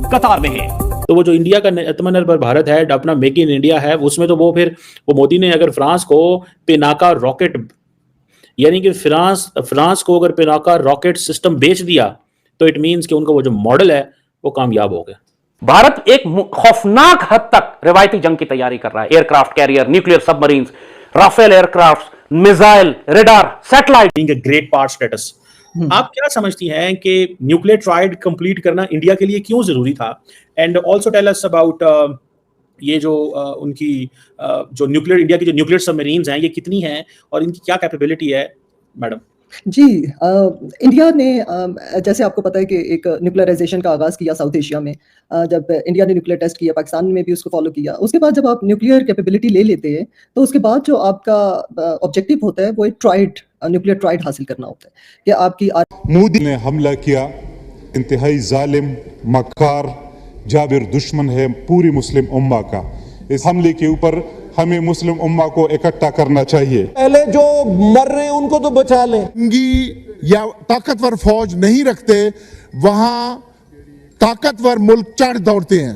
कतार में है। तो वो जो इंडिया का आत्मनिर्भर भारत है, अपना मेक इन इंडिया है, उसमें तो वो फिर वो मोदी ने अगर फ्रांस को पिनाका रॉकेट, यानी कि फ्रांस को अगर पिनाका रॉकेट सिस्टम बेच दिया तो इट मींस कि उनका वो जो मॉडल है वो कामयाब हो गया। भारत एक खौफनाक हद तक रिवायती जंग की तैयारी कर रहा है। Aircraft carrier, nuclear submarines, Rafale aircraft, missile, radar, satellite, being a great power status. आप क्या समझती हैं कि न्यूक्लियर ट्राइड कंप्लीट करना इंडिया के लिए क्यों जरूरी था? And also tell us about ये जो उनकी जो न्यूक्लियर, इंडिया की जो न्यूक्लियर सबमरीन्स हैं ये कितनी हैं और इनकी क्या कैपेबिलिटी है मैडम? जी, इंडिया ने जैसे आपको पता है कि एक न्यूक्लियराइजेशन का आगाज़ किया साउथ एशिया में। जब इंडिया ने न्यूक्लियर टेस्ट किया, पाकिस्तान में भी उसको फॉलो किया। उसके बाद जब आप न्यूक्लियर कैपेबिलिटी ले लेते हैं तो उसके बाद जो आपका ऑब्जेक्टिव होता है वो एक ट्राइड, न्यूक्लियर ट्राइड हासिल करना होता है कि आपकी मोदी ने हमला किया, इंतहाई जालिम, मक्कार, जाबिर दुश्मन है पूरी मुस्लिम उम्मा का। इस हमले के ऊपर हमें मुस्लिम उम्मा को इकट्ठा करना चाहिए। पहले जो मर रहे हैं उनको तो बचा लें। या ताकतवर फौज नहीं रखते, वहां ताकतवर मुल्क चढ़ दौड़ते हैं।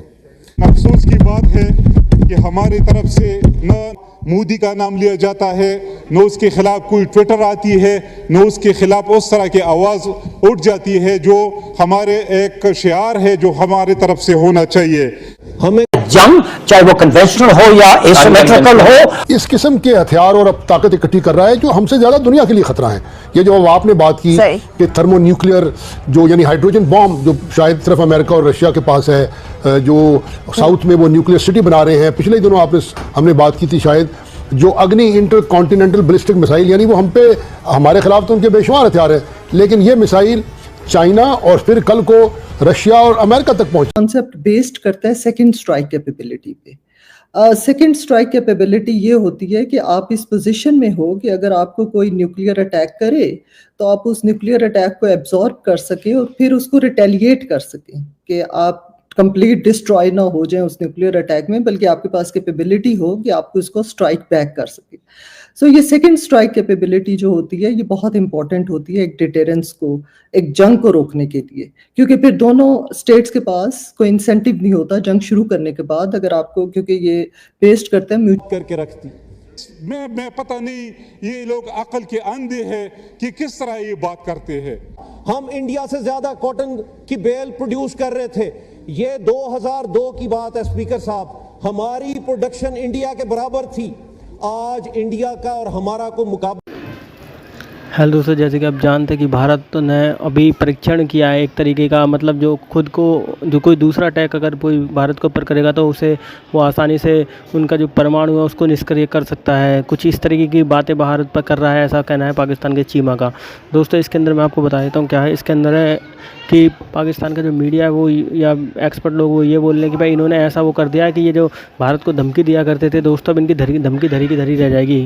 अफसोस की बात है कि हमारी तरफ से न मोदी का नाम लिया जाता है, न उसके खिलाफ कोई ट्विटर आती है, न उसके खिलाफ उस तरह की आवाज उठ जाती है जो हमारे एक शियार है जो हमारी तरफ से होना चाहिए। हमें जंग चाहे वो कन्वेंशनल हो या एसिमेट्रिकल हो, इस किस्म के हथियार और अब ताकत इकट्ठी कर रहा है जो हमसे ज्यादा दुनिया के लिए खतरा है। ये जो आपने बात की कि थर्मो न्यूक्लियर जो यानी हाइड्रोजन बॉम्ब जो शायद सिर्फ अमेरिका और रशिया के पास है, जो साउथ में वो न्यूक्लियर सिटी बना रहे हैं। पिछले दिनों हमने बात की थी शायद जो अग्नि इंटर कॉन्टिनेंटल बैलिस्टिक मिसाइल, यानी वो हम पे हमारे खिलाफ तो उनके बेशुमार हथियार है, लेकिन ये मिसाइल चाइना और फिर कल को रशिया और अमेरिका तक पहुंचा। कॉन्सेप्ट बेस्ड करता है सेकंड स्ट्राइक कैपेबिलिटी पे। सेकंड स्ट्राइक कैपेबिलिटी ये होती है कि आप इस पोजीशन में हो कि अगर आपको कोई न्यूक्लियर अटैक करे तो आप उस न्यूक्लियर अटैक को एब्जॉर्ब कर सकें और फिर उसको रिटेलिएट कर सकें, कि आप कंप्लीट डिस्ट्रॉय ना हो जाए उस न्यूक्लियर अटैक में, बल्कि आपके पास कैपेबिलिटी हो कि आप उसको स्ट्राइक बैक कर सकें। सो ये सेकंड स्ट्राइक कैपेबिलिटी जो होती है ये बहुत इंपॉर्टेंट होती है एक डिटेरेंस को, एक जंग को रोकने के लिए, क्योंकि फिर दोनों स्टेट्स के पास कोई इंसेंटिव नहीं होता जंग शुरू करने के बाद, अगर आपको, क्योंकि ये बेस्ड करते हैं म्यूचुअल करके रखती। मैं पता नहीं ये लोग अकल के अंधे हैं कि किस तरह ये बात करते हैं। हम इंडिया से ज्यादा कॉटन की बेल प्रोड्यूस कर रहे थे। ये 2002 की बात है स्पीकर साहब, हमारी प्रोडक्शन इंडिया के बराबर थी। आज इंडिया का और हमारा को मुकाबला। हेलो दोस्तों, जैसे कि आप जानते हैं कि भारत ने अभी परीक्षण किया है एक तरीके का, मतलब जो खुद को, जो कोई दूसरा अटैक अगर कोई भारत के ऊपर करेगा तो उसे वो आसानी से उनका जो परमाणु है उसको निष्क्रिय कर सकता है। कुछ इस तरीके की बातें भारत पर कर रहा है, ऐसा कहना है पाकिस्तान के चीमा का। दोस्तों इसके अंदर मैं आपको बता देता हूँ क्या है। इसके अंदर है कि पाकिस्तान का जो मीडिया है वो या एक्सपर्ट लोग वो ये बोल रहे हैं कि भाई इन्होंने ऐसा वो कर दिया है कि ये जो भारत को धमकी दिया करते थे दोस्तों, अब इनकी धमकी धरी की धरी रह जाएगी,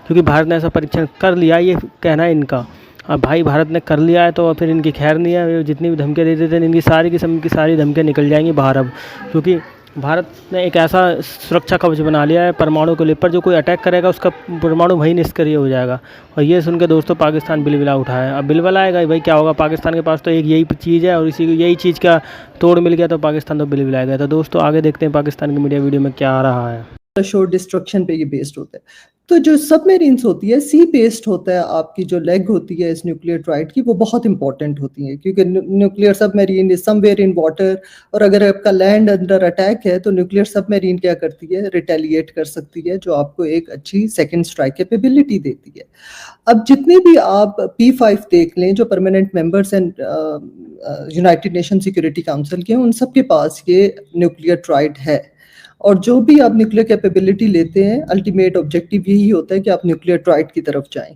क्योंकि भारत ने ऐसा परीक्षण कर लिया, ये कहना है इनका। अब भाई भारत ने कर लिया है तो फिर इनकी खैर नहीं है। जितनी भी धमकियाँ देते थे इनकी सारी किस्म की सारी धमकियाँ निकल जाएंगी बाहर अब, क्योंकि भारत ने एक ऐसा सुरक्षा कवच बना लिया है परमाणु को लेकर, जो कोई अटैक करेगा उसका परमाणु वहीं निष्क्रिय हो जाएगा। और ये सुन के दोस्तों पाकिस्तान बिलबिला उठा है। अब बिलबिला आएगा भाई, क्या होगा, पाकिस्तान के पास तो एक यही चीज़ है और इसी को यही चीज़ का तोड़ मिल गया तो पाकिस्तान तो बिलबिलाएगा। तो दोस्तों आगे देखते हैं पाकिस्तान की मीडिया वीडियो में क्या आ रहा है। शोर डिस्ट्रक्शन पे ये बेस्ड होता है। तो जो सबमरीन्स होती है सी बेस्ड होता है, आपकी जो लेग होती है इस न्यूक्लियर ट्राइड की वो बहुत इंपॉर्टेंट होती है, क्योंकि nuclear submarine is somewhere in water, और अगर आपका लैंड अंडर अटैक है तो न्यूक्लियर सबमरीन क्या करती है, रिटेलिएट कर सकती है, जो आपको एक अच्छी सेकंड स्ट्राइक कैपेबिलिटी देती है। अब जितने भी आप P5 देख लें जो permanent members and United nation security council के, उन सब के पास ये न्यूक्लियर ट्राइड है। और जो भी आप न्यूक्लियर कैपेबिलिटी लेते हैं अल्टीमेट ऑब्जेक्टिव यही होता है कि आप न्यूक्लियर ट्राइड की तरफ जाएं,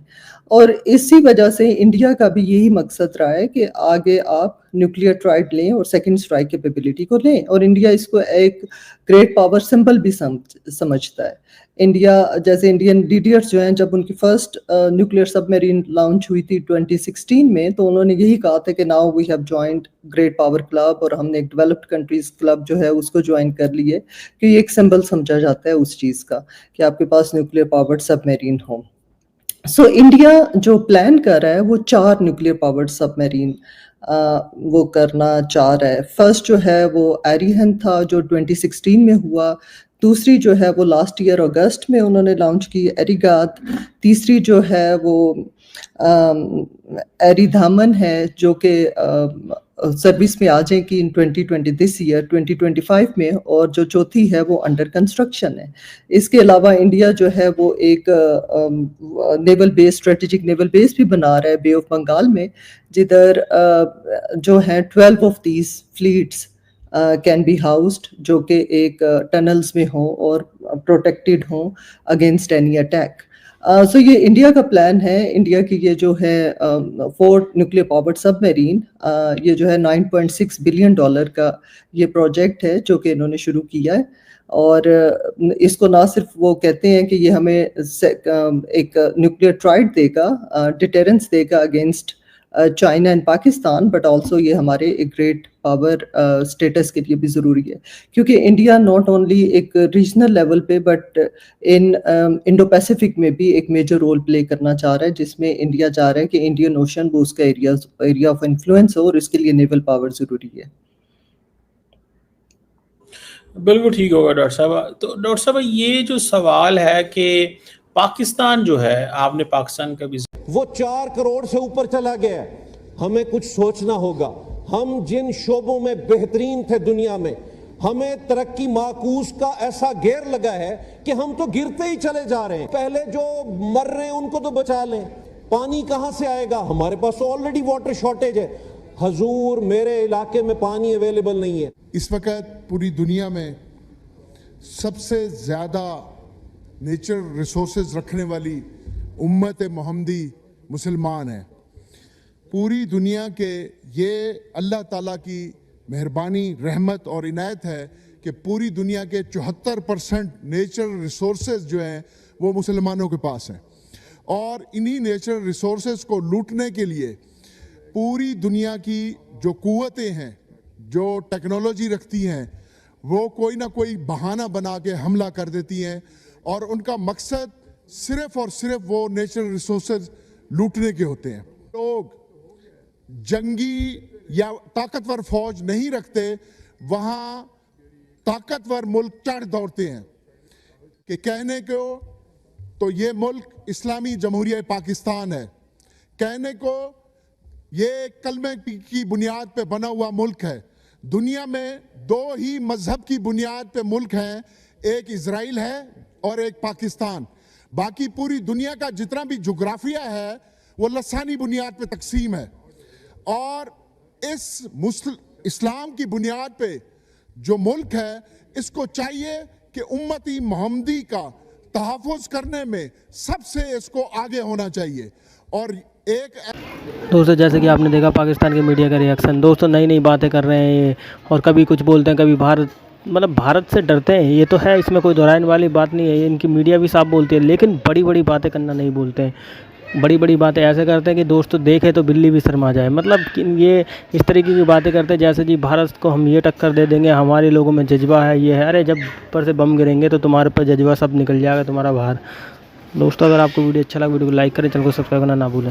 और इसी वजह से इंडिया का भी यही मकसद रहा है कि आगे आप न्यूक्लियर ट्राइड लें और सेकंड स्ट्राइक कैपेबिलिटी को लें। और इंडिया इसको एक ग्रेट पावर सिंबल भी समझता है। इंडिया, जैसे इंडियन लीडर्स जो हैं, जब उनकी फर्स्ट न्यूक्लियर सबमरीन लॉन्च हुई थी 2016 में, तो उन्होंने यही कहा था कि now we have joined great power club, और हमने एक डेवलप्ड कंट्रीज क्लब जो है उसको ज्वाइन कर लिए, कि ये एक सिंबल समझा जाता है उस चीज़ का कि आपके पास न्यूक्लियर पावर्ड सबमरीन हो। सो इंडिया जो प्लान कर रहा है वो 4 न्यूक्लियर पावर्ड सबमरीन وہ کرنا چاہ رہا ہے. فرسٹ جو ہے وہ ایریہن تھا جو 2016 میں ہوا. دوسری جو ہے وہ لاسٹ ایئر اگست میں انہوں نے لانچ کی ایریگات. تیسری جو ہے وہ ایری دھامن ہے جو کہ سروس میں آ جائے گی ان 2020 دس ایئر 2025 میں, اور جو چوتھی ہے وہ انڈر کنسٹرکشن ہے. اس کے علاوہ انڈیا جو ہے وہ ایک نیول بیس اسٹریٹجک نیول بیس بھی بنا رہا ہے بے آف بنگال میں, جدھر جو ہیں 12 of these flats can be housed, جو کہ ایک ٹنلز میں ہوں اور پروٹیکٹڈ ہوں اگینسٹ اینی اٹیک. سو یہ انڈیا کا پلان ہے. انڈیا کی یہ جو ہے 4 نیوکلیئر پاورڈ سب میرین, یہ جو ہے $9.6 بلین کا یہ پروجیکٹ ہے جو کہ انہوں نے شروع کیا ہے. اور اس کو نہ صرف وہ کہتے ہیں کہ یہ ہمیں ایک نیوکلیئر ٹرائیڈ دے گا, ڈیٹرنس دے گا against China and Pakistan, but also یہ ہمارے ایک گریٹ پاور اسٹیٹس کے لیے بھی ضروری ہے, کیونکہ انڈیا ناٹ اونلی ایک ریجنل لیول پہ بٹ انڈو پیسفک میں بھی ایک میجر رول پلے کرنا چاہ رہا ہے, جس میں انڈیا چاہ رہا ہے کہ انڈین اوشن وہ اس کا ایریا آف انفلوئنس ہو, اور اس کے لیے نیول پاور ضروری ہے. بالکل ٹھیک ہوگا ڈاکٹر صاحب. تو ڈاکٹر صاحب یہ جو سوال ہے کہ پاکستان جو ہے, آپ نے پاکستان کا بھی وہ 4 کروڑ سے اوپر چلا گیا ہے. ہمیں کچھ سوچنا ہوگا. ہم جن شعبوں میں بہترین تھے دنیا میں, ہمیں ترقی معکوس کا ایسا گیئر لگا ہے کہ ہم تو گرتے ہی چلے جا رہے ہیں. پہلے جو مر رہے ہیں ان کو تو بچا لیں. پانی کہاں سے آئے گا؟ ہمارے پاس آلریڈی واٹر شارٹیج ہے. حضور میرے علاقے میں پانی اویلیبل نہیں ہے. اس وقت پوری دنیا میں سب سے زیادہ نیچرل ریسورسز رکھنے والی امت محمدی مسلمان ہیں. پوری دنیا کے یہ اللہ تعالیٰ کی مہربانی رحمت اور عنایت ہے کہ پوری دنیا کے 74% نیچرل ریسورسز جو ہیں وہ مسلمانوں کے پاس ہیں, اور انہی نیچرل ریسورسز کو لوٹنے کے لیے پوری دنیا کی جو قوتیں ہیں, جو ٹیکنالوجی رکھتی ہیں, وہ کوئی نہ کوئی بہانہ بنا کے حملہ کر دیتی ہیں, اور ان کا مقصد صرف اور صرف وہ نیچرل ریسورسز لوٹنے کے ہوتے ہیں. لوگ جنگی یا طاقتور فوج نہیں رکھتے, وہاں طاقتور ملک چڑھ دوڑتے ہیں کہ کہنے کو تو یہ ملک اسلامی جمہوریہ پاکستان ہے, کہنے کو یہ کلمے کی بنیاد پہ بنا ہوا ملک ہے. دنیا میں 2 ہی مذہب کی بنیاد پہ ملک ہیں, ایک اسرائیل ہے اور ایک پاکستان. باقی پوری دنیا کا جتنا بھی جغرافیہ ہے وہ لسانی بنیاد پہ تقسیم ہے, اور اس اسلام کی بنیاد پہ جو ملک ہے اس کو چاہیے کہ امتی محمدی کا تحفظ کرنے میں سب سے اس کو آگے ہونا چاہیے. اور ایک دوستوں جیسے کہ آپ نے دیکھا پاکستان کے میڈیا کا ریئیکشن, دوستوں نئی نئی باتیں کر رہے ہیں یہ, اور کبھی کچھ بولتے ہیں, کبھی بھارت سے ڈرتے ہیں, یہ تو ہے, اس میں کوئی دہرانے والی بات نہیں ہے. ان کی میڈیا بھی صاف بولتی ہے, لیکن بڑی بڑی باتیں کرنا نہیں بولتے ہیں. بڑی بڑی باتیں ایسے کرتے ہیں کہ دوست دیکھے تو بلی بھی شرما جائے. مطلب یہ اس طریقے کی باتیں کرتے ہیں جیسے جی بھارت کو ہم یہ ٹکر دے دیں گے, ہمارے لوگوں میں جذبہ ہے, یہ ہے. ارے جب اوپر سے بم گریں گے تو تمہارے پر جذبہ سب نکل جائے گا تمہارا باہر. دوستوں اگر آپ کو ویڈیو اچھا لگا ویڈیو کو لائک کریں, چینل کو سبسکرائب کرنا نہ بھولیں.